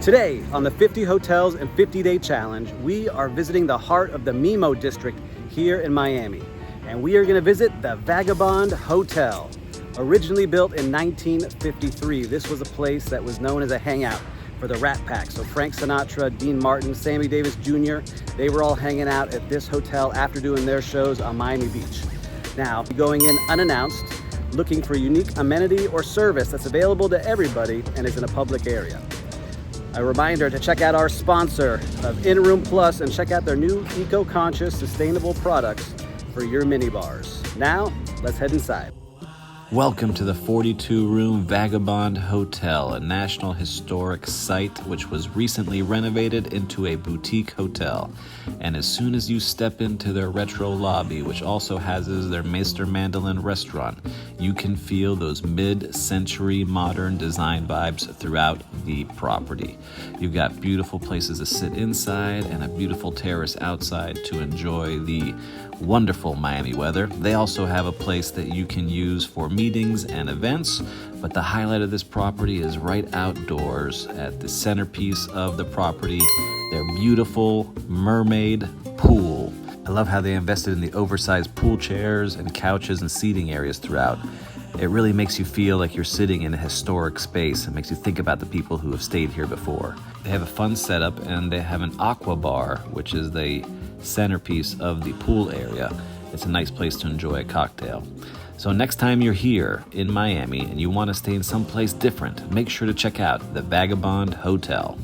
Today, on the 50 Hotels and 50-Day Challenge, we are visiting the heart of the MiMo district here in Miami. And we are going to visit the Vagabond Hotel. Originally built in 1953, this was a place that was known as a hangout for the Rat Pack. So Frank Sinatra, Dean Martin, Sammy Davis Jr., they were all hanging out at this hotel after doing their shows on Miami Beach. Now, going in unannounced, looking for unique amenity or service that's available to everybody and is in a public area. A reminder to check out our sponsor of In Room Plus and check out their new eco-conscious, sustainable products for your minibars. Now, let's head inside. Welcome to the 42-room Vagabond Hotel, a National Historic Site which was recently renovated into a boutique hotel. And as soon as you step into their retro lobby, which also houses their Meister Mandolin restaurant, you can feel those mid-century modern design vibes throughout the property. You've got beautiful places to sit inside and a beautiful terrace outside to enjoy the wonderful Miami weather. They also have a place that you can use for meetings and events, but the highlight of this property is right outdoors at the centerpiece of the property, their beautiful mermaid pool. I love how they invested in the oversized pool chairs and couches and seating areas throughout. It really makes you feel like you're sitting in a historic space. It makes you think about the people who have stayed here before. They have a fun setup and they have an aqua bar, which is the centerpiece of the pool area. It's a nice place to enjoy a cocktail. So next time you're here in Miami and you want to stay in some place different, make sure to check out the Vagabond Hotel.